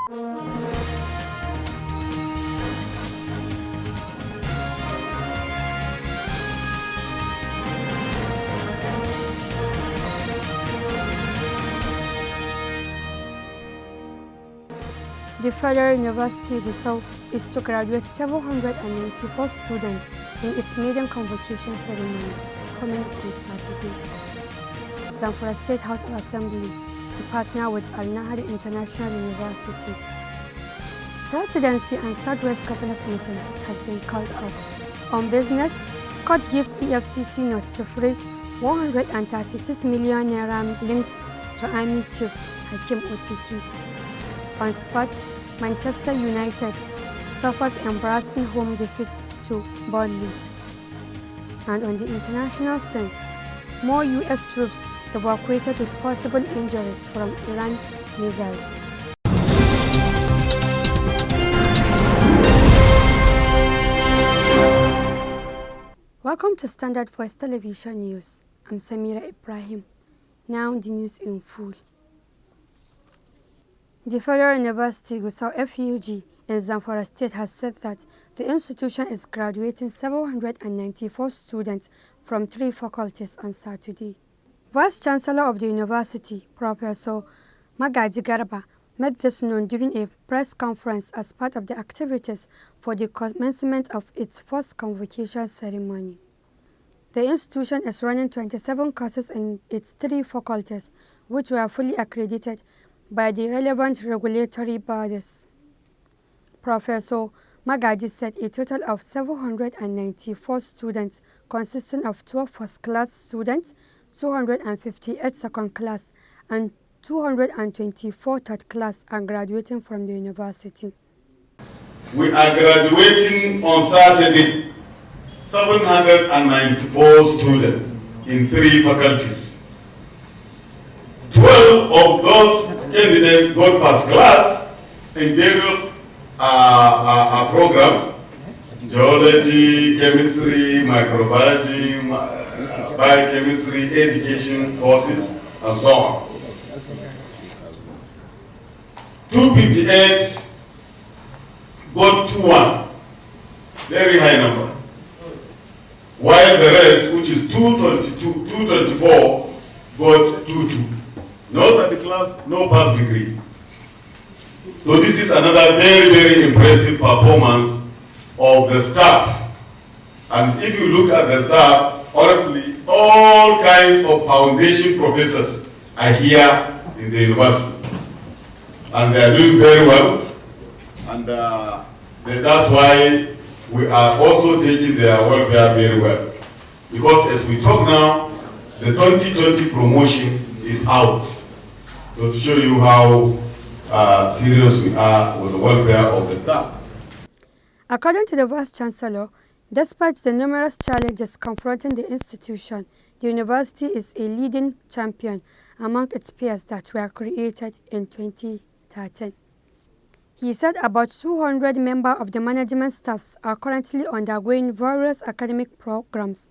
The Federal University Gusau is to graduate 794 students in its maiden convocation ceremony coming up on Saturday. Zamfara State House of Assembly to partner with Al Nahar International University. Presidency and Southwest Governors meeting has been called off. On business, court gives EFCC note to freeze 136 million naira linked to Army Chief Hakim Otiki. On sports, Manchester United suffers embarrassing home defeat to Burnley. And on the international scene, more US troops evacuated with possible injuries from Iran missiles. Welcome to Standard Voice Television News. I'm Samira Ibrahim. Now the news in full. The Federal University Gusau FUG in Zamfara State has said that the institution is graduating 794 students from 3 faculties on Saturday. Vice Chancellor of the university, Professor Magaji Garba, made this known during a press conference as part of the activities for the commencement of its first convocation ceremony. The institution is running 27 courses in its 3 faculties, which were fully accredited by the relevant regulatory bodies. Professor Magaji said a total of 794 students consisting of 12 first-class students, 258 second-class, and 224 third-class are graduating from the university. We are graduating on Saturday, 794 students in 3 faculties. 12 of those candidates got first class in various programs: geology, chemistry, microbiology, biochemistry, education courses, and so on. 258 got 2-1, very high number, while the rest, which is 224, got 2-2. No study class, no pass degree. So this is another very, very impressive performance of the staff. And if you look at the staff, honestly, all kinds of foundation professors are here in the university. And they are doing very well. And that's why we are also taking their welfare very well. Because as we talk now, the 2020 promotion is out. So to show you how serious we are with the welfare of the staff. According to the Vice Chancellor, despite the numerous challenges confronting the institution, the university is a leading champion among its peers that were created in 2013. He said about 200 members of the management staffs are currently undergoing various academic programs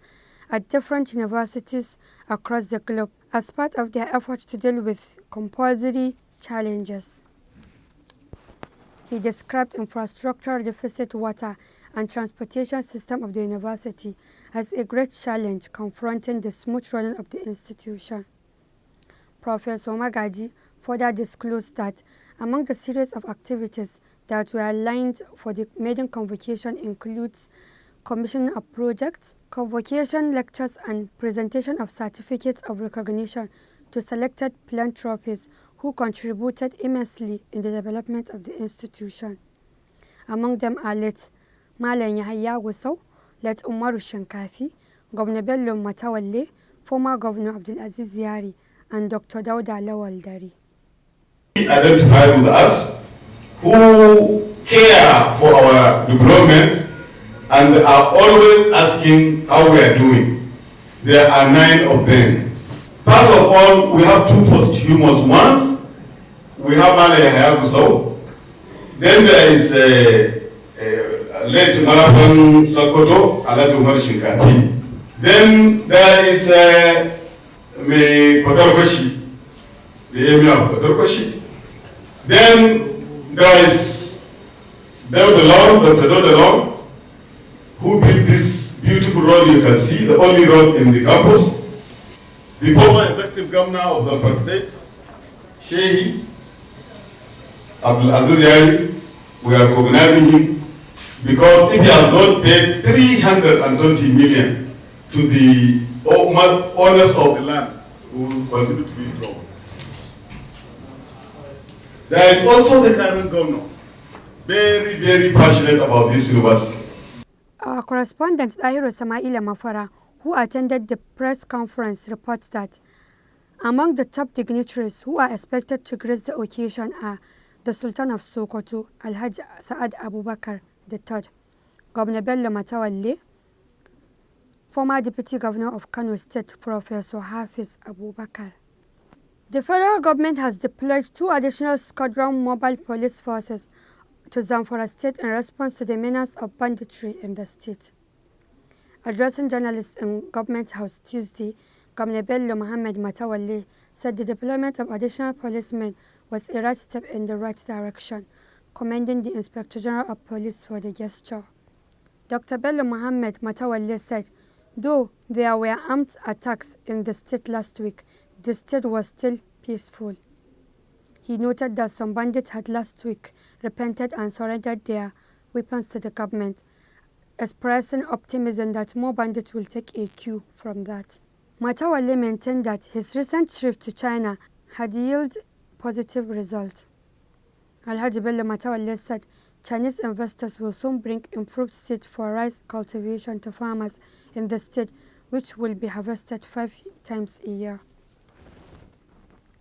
at different universities across the globe as part of their efforts to deal with compulsory challenges. He described infrastructural deficit, water and transportation system of the university as a great challenge confronting the smooth running of the institution. Professor Magaji further disclosed that among the series of activities that were aligned for the maiden convocation includes commissioning of projects, convocation lectures, and presentation of certificates of recognition to selected philanthropists who contributed immensely in the development of the institution. Among them are late Malam Yahaya Gusau, late Umaru Shinkafi, Governor Bello Matawalle, former Governor Abdulaziz Yari, and Dr. Dauda Lawal Dari. Identify with us who care for our development and are always asking how we are doing. There are 9 of them. First of all, we have 2 posthumous ones. We have Malam Yahaya Gusau. Then there is late Marapan Sokoto, Alhaji Umar Shinkafi. Then there is Kotarkoshi, the emir of Kotarkoshi. Then There is Dr. Dodalong, who built this beautiful road you can see, the only road in the campus. The former executive governor of the state, Shehi Abdul Aziz Yari, we are recognizing him because if he has not paid 320 million to the owners of the land, who will continue to be in trouble. There is also the current governor, very, very passionate about this university. Our correspondent Dahiru Samaila Mafara, who attended the press conference, reports that among the top dignitaries who are expected to grace the occasion are the Sultan of Sokoto, Alhaji Sa'ad Abubakar III, Governor Bello Matawalle, former Deputy Governor of Kano State, Professor Hafiz Abubakar. The federal government has deployed 2 additional squadron mobile police forces to Zamfara State in response to the menace of banditry in the state. Addressing journalists in Government House Tuesday, Governor Bello Mohammed Matawalle said the deployment of additional policemen was a right step in the right direction, commending the Inspector General of Police for the gesture. Dr. Bello Mohammed Matawalle said, though there were armed attacks in the state last week, the state was still peaceful. He noted that some bandits had last week repented and surrendered their weapons to the government, expressing optimism that more bandits will take a cue from that. Matawalle maintained that his recent trip to China had yielded positive results. Alhaji Bello Matawalle said Chinese investors will soon bring improved seed for rice cultivation to farmers in the state, which will be harvested 5 times a year.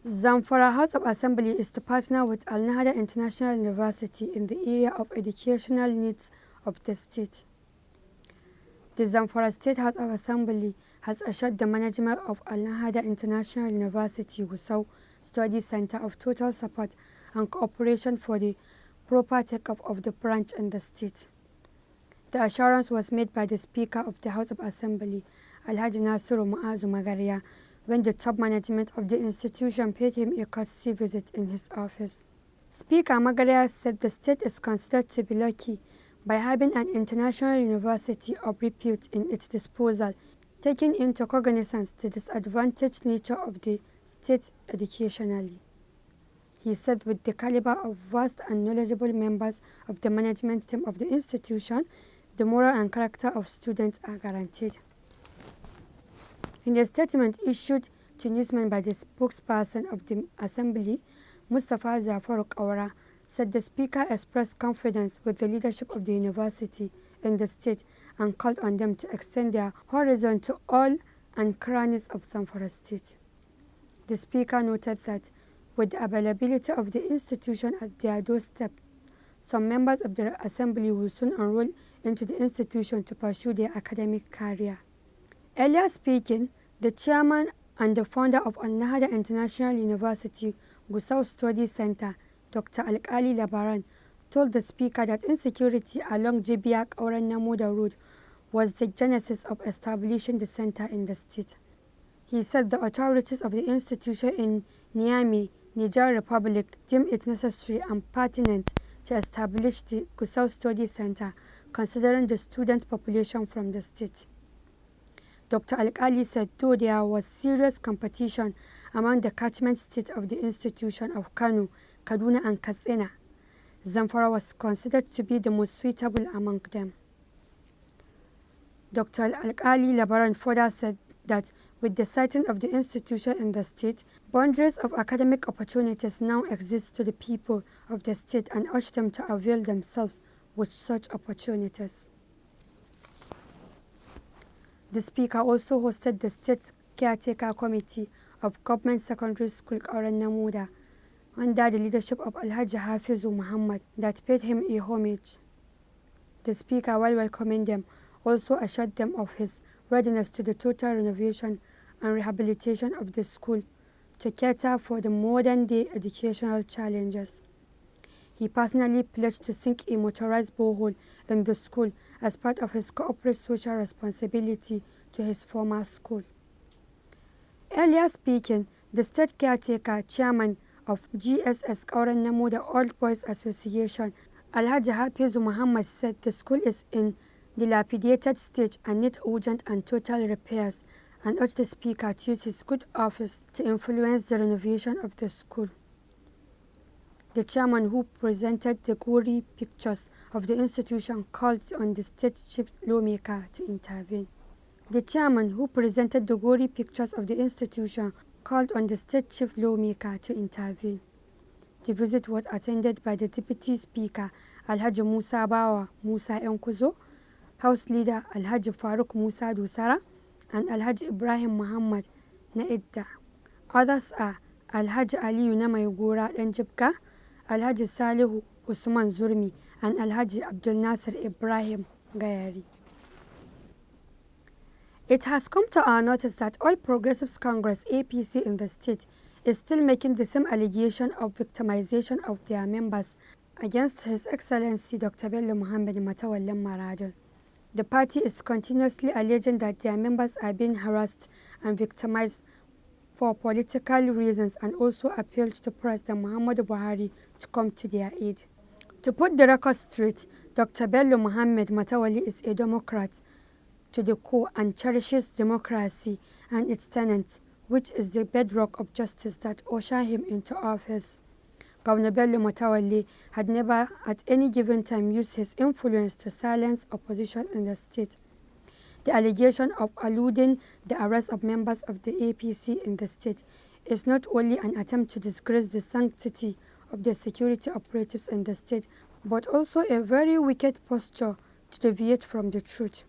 Zamfara House of Assembly is to partner with Al Nahda International University in the area of educational needs of the state. The Zamfara State House of Assembly has assured the management of Al Nahda International University Gusau Study Center of total support and cooperation for the proper take-up of the branch in the state. The assurance was made by the Speaker of the House of Assembly, Alhaji Nasiru Mu'azu Magaria, when the top management of the institution paid him a courtesy visit in his office. Speaker Magaria said the state is considered to be lucky by having an international university of repute in its disposal, taking into cognizance the disadvantaged nature of the state educationally. He said with the caliber of vast and knowledgeable members of the management team of the institution, the moral and character of students are guaranteed. In a statement issued to newsmen by the spokesperson of the Assembly, Mustafa Zafaru Kawara, said the Speaker expressed confidence with the leadership of the university in the state and called on them to extend their horizon to all and crannies of Zamfara State. The Speaker noted that with the availability of the institution at their doorstep, some members of the Assembly will soon enroll into the institution to pursue their academic career. Earlier speaking, the chairman and the founder of Al Nahda International University Gusau Study Center, Dr. Alkali Labaran, told the Speaker that insecurity along Jibiak Auran Namuda Road was the genesis of establishing the center in the state. He said the authorities of the institution in Niamey, Niger Republic, deemed it necessary and pertinent to establish the Gusau Study Center, considering the student population from the state. Dr. Alkali said though there was serious competition among the catchment states of the institution of Kano, Kaduna and Katsina, Zamfara was considered to be the most suitable among them. Dr. Alkali Labaran further said that with the siting of the institution in the state, boundaries of academic opportunities now exist to the people of the state and urge them to avail themselves with such opportunities. The Speaker also hosted the State Caretaker Committee of Government Secondary School Kauran Namuda under the leadership of Alhaji Hafizu Muhammad that paid him a homage. The Speaker, while welcoming them, also assured them of his readiness to the total renovation and rehabilitation of the school to cater for the modern-day educational challenges. He personally pledged to sink a motorized borehole in the school as part of his corporate social responsibility to his former school. Earlier speaking, the state caretaker chairman of GSS Kauran Namo, the Old Boys Association, Alhaji Hafizu Muhammad, said the school is in dilapidated stage and needs urgent and total repairs, and urged the speaker to use his good office to influence the renovation of the school. The chairman, who presented the gory pictures of the institution, called on the state chief lawmaker to intervene. The chairman, who presented the gory pictures of the institution, called on the state chief lawmaker to intervene. The visit was attended by the Deputy Speaker, Alhaji Musa Bawa Musa Yankuzo, House Leader Alhaji Faruk Musa Dusara, and Alhaji Ibrahim Muhammad Naidda. Others are Alhaji Aliyu Namaigura Danjibka, Alhaji Salihu Usman Zurmi, and Alhaji Abdul Nasir Ibrahim Gayari. It has come to our notice that All Progressives Congress (APC) in the state is still making the same allegation of victimization of their members against His Excellency Dr. Bello Muhammad Matawallan Maradon. The party is continuously alleging that their members are being harassed and victimized for political reasons, and also appealed to President Muhammadu Buhari to come to their aid. To put the record straight, Dr. Bello Muhammad Matawalli is a Democrat to the core and cherishes democracy and its tenets, which is the bedrock of justice that usher him into office. Governor Bello Matawalli had never at any given time used his influence to silence opposition in the state. The allegation of alluding the arrest of members of the APC in the state is not only an attempt to disgrace the sanctity of the security operatives in the state, but also a very wicked posture to deviate from the truth.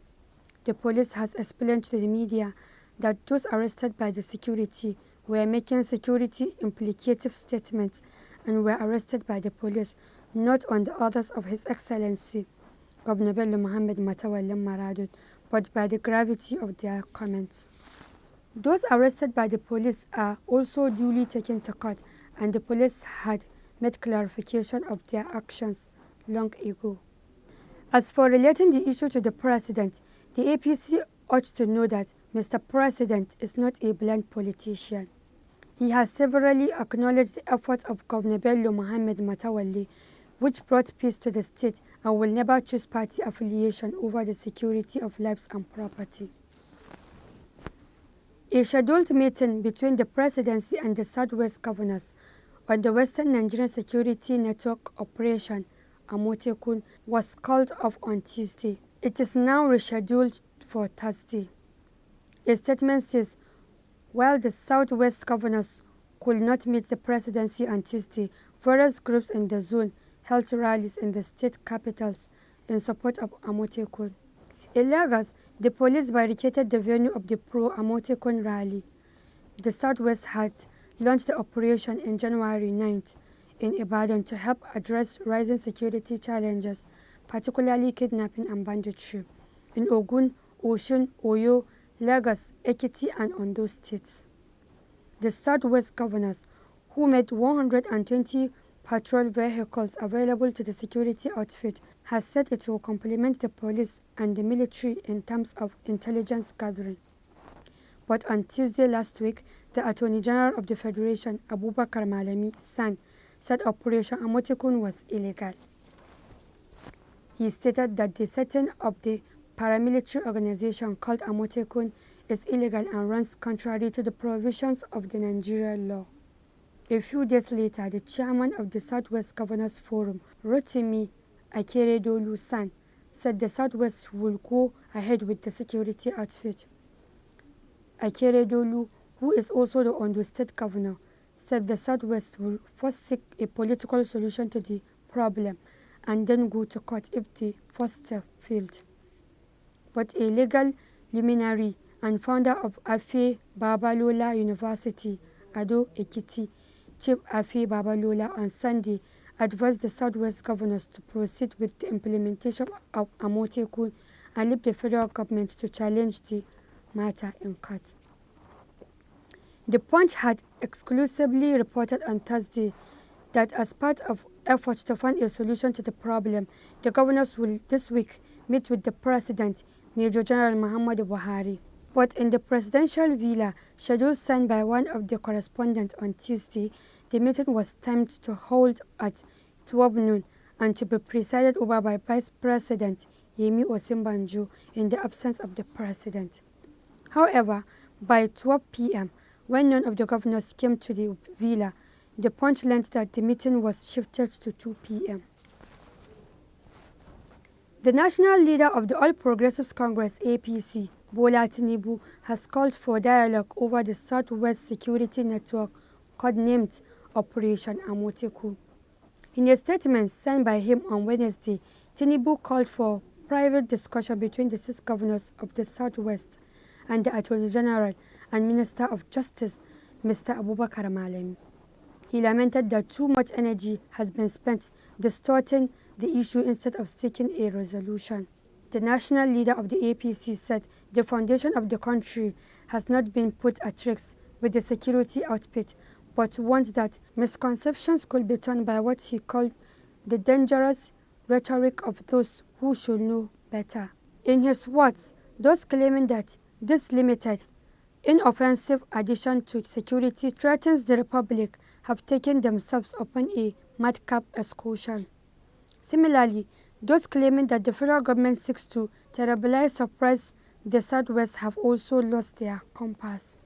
The police has explained to the media that those arrested by the security were making security implicative statements and were arrested by the police, not on the orders of His Excellency Governor Bello Muhammad Matawallan Maradon, but by the gravity of their comments. Those arrested by the police are also duly taken to court, and the police had made clarification of their actions long ago. As for relating the issue to the President, the APC ought to know that Mr. President is not a blind politician. He has severally acknowledged the efforts of Governor Bello Muhammad Matawalli, which brought peace to the state, and will never choose party affiliation over the security of lives and property. A scheduled meeting between the Presidency and the Southwest governors on the Western Nigerian Security Network Operation Amotekun was called off on Tuesday. It is now rescheduled for Thursday. A statement says, while the Southwest governors could not meet the Presidency on Tuesday, various groups in the zone held rallies in the state capitals in support of Amotekun. In Lagos, the police barricaded the venue of the pro-Amotekun rally. The Southwest had launched the operation in January 9th in Ibadan to help address rising security challenges, particularly kidnapping and banditry, in Ogun, Osun, Oyo, Lagos, Ekiti, and Ondo states. The Southwest governors, who made 120 patrol vehicles available to the security outfit, has said it will complement the police and the military in terms of intelligence gathering. But on Tuesday last week, the Attorney General of the Federation, Abubakar Malami San, said Operation Amotekun was illegal. He stated that the setting of the paramilitary organization called Amotekun is illegal and runs contrary to the provisions of the Nigerian law. A few days later, the chairman of the Southwest Governors Forum, Rotimi Akeredolu San, said the Southwest will go ahead with the security outfit. Akeredolu, who is also the Ondo State Governor, said the Southwest will first seek a political solution to the problem and then go to court if the first step failed. But a legal luminary and founder of Afe Babalola University, Ado Ekiti, Chief Afe Babalola, on Sunday advised the Southwest governors to proceed with the implementation of Amotekun and leave the federal government to challenge the matter in court. The Punch had exclusively reported on Thursday that as part of efforts to find a solution to the problem, the governors will this week meet with the President, Major General Muhammadu Buhari. But in the presidential villa, scheduled signed by one of the correspondents on Tuesday, the meeting was timed to hold at 12 noon and to be presided over by Vice President Yemi Osinbajo in the absence of the president. However, by 12 p.m., when none of the governors came to the villa, the Punch learned that the meeting was shifted to 2 p.m. The national leader of the All Progressives Congress (APC), Bola Tinubu, has called for dialogue over the Southwest Security Network, codenamed Operation Amotekun. In a statement signed by him on Wednesday, Tinubu called for private discussion between the 6 governors of the Southwest and the Attorney General and Minister of Justice, Mr. Abubakar Malami. He lamented that too much energy has been spent distorting the issue instead of seeking a resolution. The national leader of the APC said the foundation of the country has not been put at risk with the security outfit, but warned that misconceptions could be turned by what he called the dangerous rhetoric of those who should know better. In his words, those claiming that this limited, inoffensive addition to security threatens the Republic have taken themselves upon a madcap excursion. Similarly, those claiming that the federal government seeks to terribly suppress the Southwest have also lost their compass.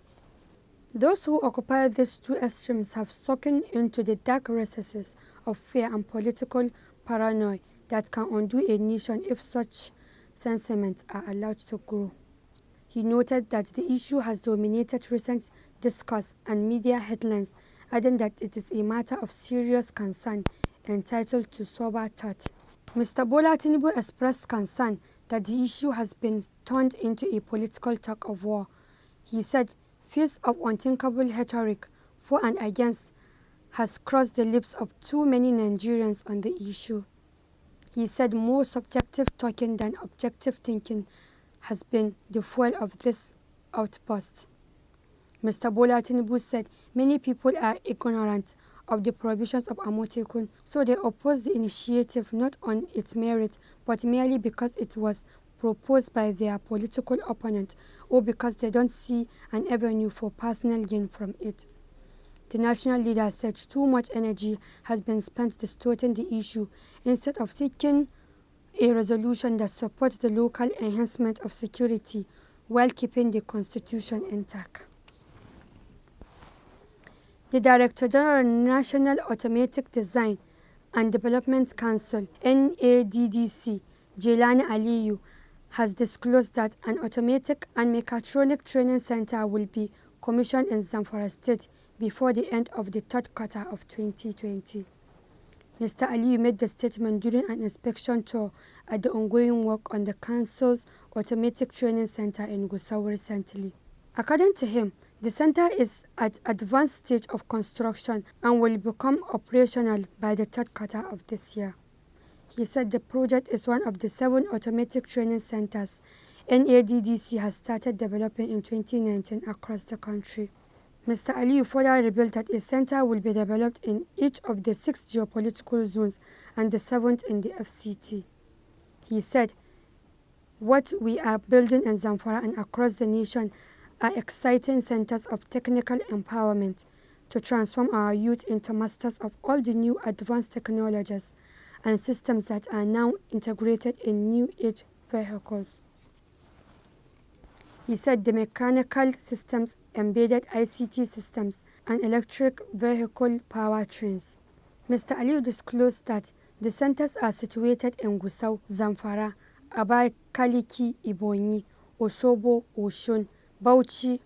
Those who occupy these two extremes have sunken into the dark recesses of fear and political paranoia that can undo a nation if such sentiments are allowed to grow. He noted that the issue has dominated recent discourse and media headlines, adding that it is a matter of serious concern entitled to sober thought. Mr. Bola Tinubu expressed concern that the issue has been turned into a political tug of war. He said, "Fears of unthinkable rhetoric for and against has crossed the lips of too many Nigerians on the issue." He said more subjective talking than objective thinking has been the fuel of this outburst. Mr. Bola Tinubu said many people are ignorant of the provisions of Amotekun, so they oppose the initiative not on its merit, but merely because it was proposed by their political opponent or because they don't see an avenue for personal gain from it. The national leader said too much energy has been spent distorting the issue instead of seeking a resolution that supports the local enhancement of security while keeping the constitution intact. The Director General National Automatic Design and Development Council (NADDC), Jelani Aliyu, has disclosed that an automatic and mechatronic training center will be commissioned in Zamfara State before the end of the third quarter of 2020. Mr. Aliyu made the statement during an inspection tour at the ongoing work on the Council's Automatic Training Center in Gusau recently. According to him, the center is at advanced stage of construction and will become operational by the third quarter of this year. He said the project is one of the 7 automatic training centers NADDC has started developing in 2019 across the country. Mr. Aliyu further revealed that a center will be developed in each of the 6 geopolitical zones and the 7th in the FCT. He said, "What we are building in Zamfara and across the nation are exciting centers of technical empowerment to transform our youth into masters of all the new advanced technologies and systems that are now integrated in new age vehicles." He said the mechanical systems, embedded ICT systems, and electric vehicle powertrains. Mr. Aliyu disclosed that the centers are situated in Gusau, Zamfara, Abakaliki, Ebonyi, Osogbo, Osun, Bauchi,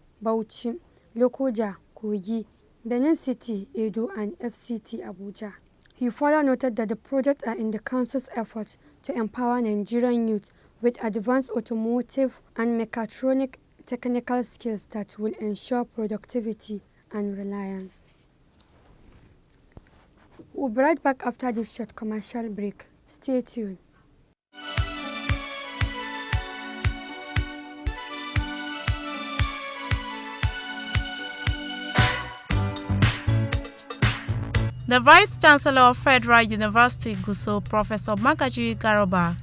Lokoja, Kogi, Benin City, Edo, and FCT Abuja. He further noted that the projects are in the Council's effort to empower Nigerian youth with advanced automotive and mechatronic technical skills that will ensure productivity and reliance. We'll be right back after this short commercial break. Stay tuned. The Vice Chancellor of Federal University Gusau, Professor Magaji Garoba,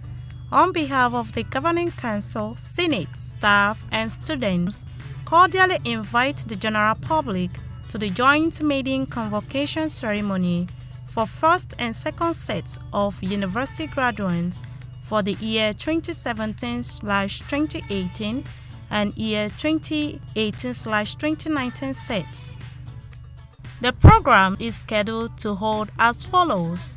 on behalf of the Governing Council, Senate, staff, and students, cordially invite the general public to the joint maiden convocation ceremony for first and second sets of university graduates for the year 2017/2018 and year 2018/2019 sets. The program is scheduled to hold as follows.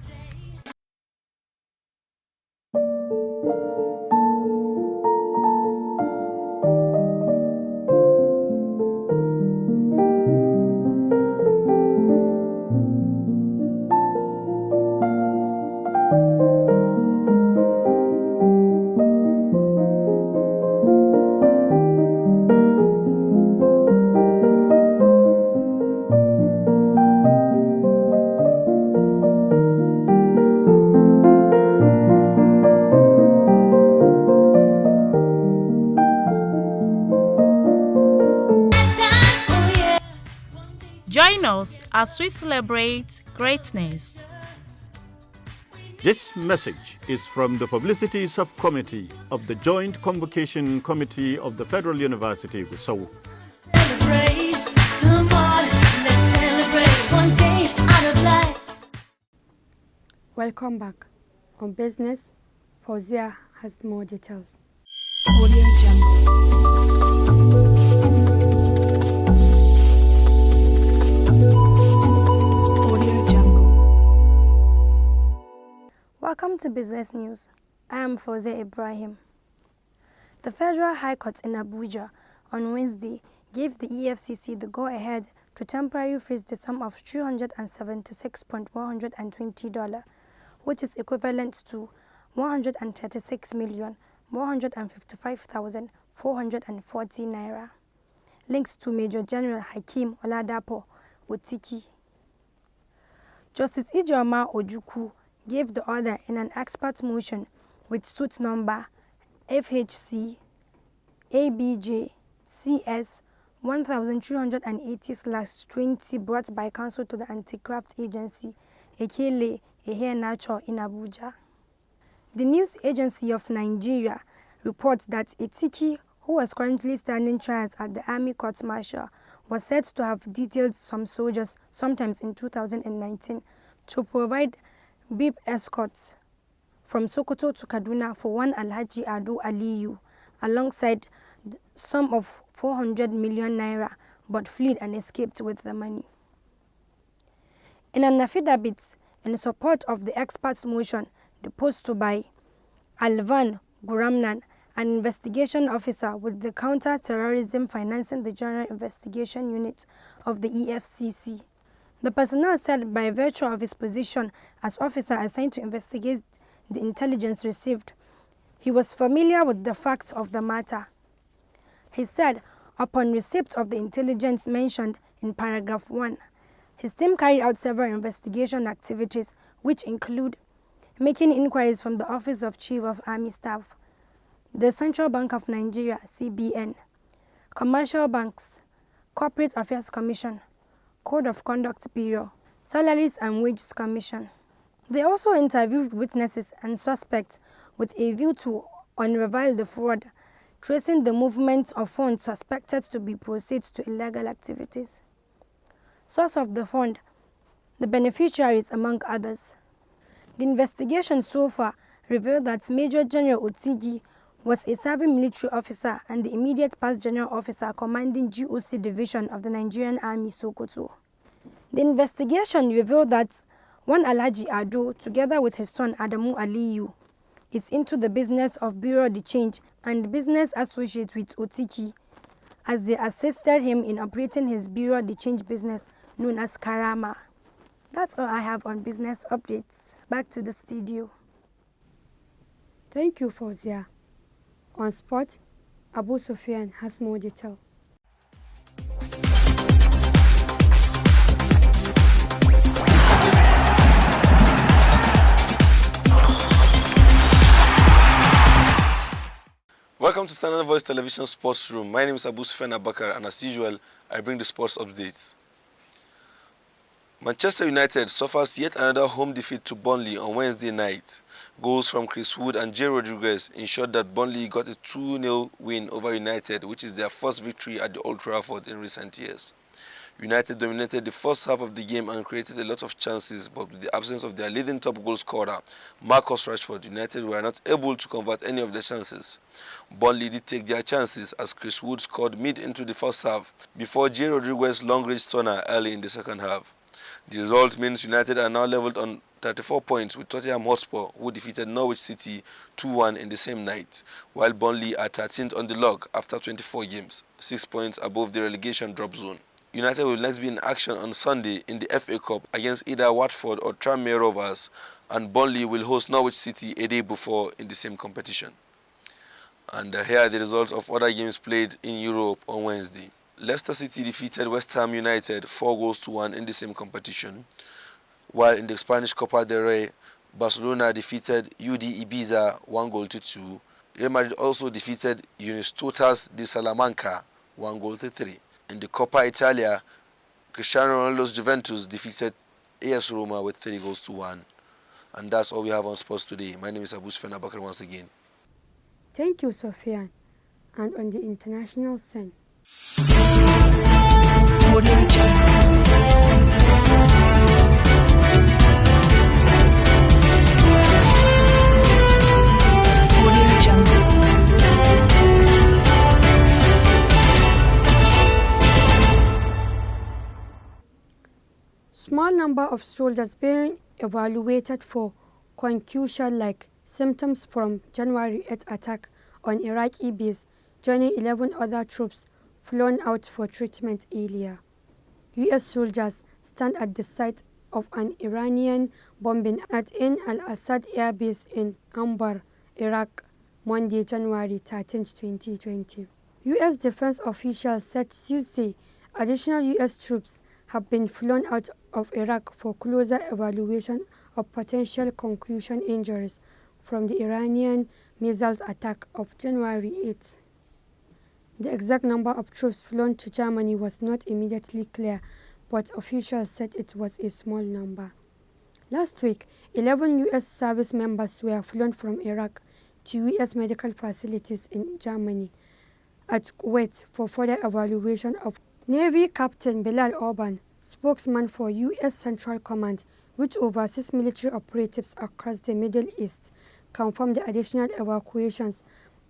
Join us as we celebrate greatness. This message is from the Publicity Subcommittee of the Joint Convocation Committee of the Federal University of Seoul. Come on, let's celebrate one day out of life. Welcome back. On business, Fauzia has more details. Audio Welcome to Business News. I am Foze Ibrahim. The Federal High Court in Abuja on Wednesday gave the EFCC the go-ahead to temporarily freeze the sum of $276,120, which is equivalent to 136,155,440 naira, linked to Major General Hakeem Oladapo Otiki. Justice Ijeoma Ojukwu gave the order in an expert motion with suit number FHC ABJ CS 1380/20 brought by counsel to the Anti-Graft Agency, Ekele Ehenacho in Abuja. The news agency of Nigeria reports that Etiki, who was currently standing trial at the Army Court-Martial, was said to have detailed some soldiers sometimes in 2019 to provide beep escorts from Sokoto to Kaduna for one Alhaji Ado Aliyu, alongside the sum of 400 million naira, but fled and escaped with the money. In an affidavit in support of the expert's motion deposed by Alvan Guramnan, an investigation officer with the Counter-Terrorism Financing the General Investigation Unit of the EFCC, the personnel said by virtue of his position as officer assigned to investigate the intelligence received, he was familiar with the facts of the matter. He said, upon receipt of the intelligence mentioned in paragraph 1, his team carried out several investigation activities, which include making inquiries from the Office of Chief of Army Staff, the Central Bank of Nigeria, CBN, commercial banks, Corporate Affairs Commission, Code of Conduct Bureau, Salaries and Wages Commission. They also interviewed witnesses and suspects with a view to unravel the fraud, tracing the movement of funds suspected to be proceeds to illegal activities. Source of the fund, the beneficiaries among others. The investigation so far revealed that Major General Otigi was a serving military officer and the immediate past general officer commanding GOC Division of the Nigerian Army Sokoto. The investigation revealed that one Alhaji Ado, together with his son Adamu Aliyu, is into the business of Bureau de Change and business associate with Otiki, as they assisted him in operating his Bureau de Change business known as Karama. That's all I have on business updates. Back to the studio. Thank you, Fauzia. On sport, Abu Sufyan has more detail. Welcome to Standard Voice Television Sports Room. My name is Abu Sufyan Abakar, and as usual, I bring the sports updates. Manchester United suffers yet another home defeat to Burnley on Wednesday night. Goals from Chris Wood and Jay Rodriguez ensured that Burnley got a 2-0 win over United, which is their first victory at the Old Trafford in recent years. United dominated the first half of the game and created a lot of chances, but with the absence of their leading top goal scorer, Marcus Rashford, United were not able to convert any of the chances. Burnley did take their chances as Chris Wood scored mid into the first half before Jay Rodriguez' long-range stunner early in the second half. The result means United are now levelled on 34 points with Tottenham Hotspur, who defeated Norwich City 2-1 in the same night, while Burnley are 13th on the log after 24 games, 6 points above the relegation drop zone. United will next be in action on Sunday in the FA Cup against either Watford or Tranmere Rovers, and Burnley will host Norwich City a day before in the same competition. And here are the results of other games played in Europe on Wednesday. Leicester City defeated West Ham United 4-1 in the same competition, while in the Spanish Copa del Rey, Barcelona defeated UD Ibiza 1-2. Real Madrid also defeated Unistotas de Salamanca 1-3. In the Coppa Italia, Cristiano Ronaldo's Juventus defeated AS Roma with 3-1. And that's all we have on sports today. My name is Svtv Bakr once again. Thank you, Sofian. And on the international scene. Small number of soldiers being evaluated for concussion-like symptoms from January 8 attack on Iraqi base, joining 11 other troops flown out for treatment earlier. U.S. soldiers stand at the site of an Iranian bombing at Ain al-Assad Air Base in Anbar, Iraq, Monday, January 13, 2020. U.S. defense officials said Tuesday additional U.S. troops have been flown out of Iraq for closer evaluation of potential concussion injuries from the Iranian missiles attack of January 8. The exact number of troops flown to Germany was not immediately clear, but officials said it was a small number. Last week, 11 U.S. service members were flown from Iraq to U.S. medical facilities in Germany at Kuwait for further evaluation of Navy Captain Bilal Orban, spokesman for U.S. Central Command, which oversees military operatives across the Middle East, confirmed the additional evacuations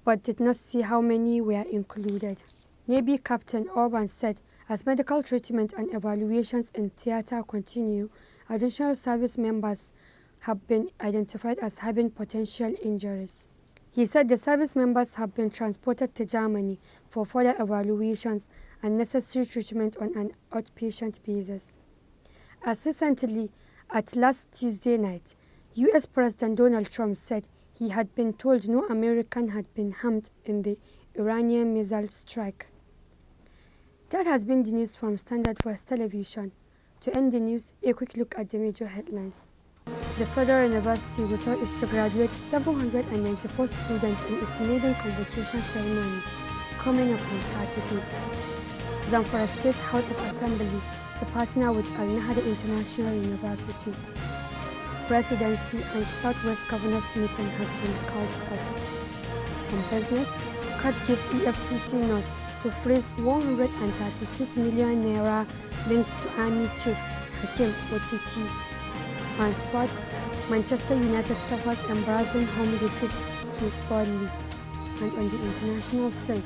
but did not see how many were included. Navy Captain Orban said, as medical treatment and evaluations in theater continue, additional service members have been identified as having potential injuries. He said the service members have been transported to Germany for further evaluations and necessary treatment on an outpatient basis. As recently as last Tuesday night, U.S. President Donald Trump said he had been told no American had been harmed in the Iranian missile strike. That has been the news from Standard Voice Television. To end the news, a quick look at the major headlines. The Federal University Gusau is to graduate 794 students in its maiden convocation ceremony coming up on Saturday. Zamfara State House of Assembly to partner with Al Nahda International University. Presidency and Southwest Governors meeting has been called off. On business, court gives EFCC nod to freeze 136 million naira linked to Army Chief Hakim Otiki. On sport, Manchester United suffers embarrassing home defeat to Burnley. And on the international scene,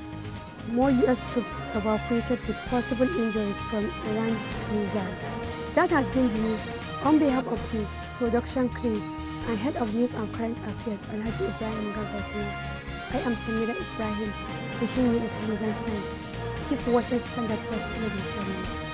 more U.S. troops evacuated with possible injuries from Iran missiles. That has been the news. On behalf of the production crew and head of news and current affairs, Alhaji Ibrahim Garbatuna, I am Samira Ibrahim, wishing you a pleasant time. Keep watching Standard Voice Television News.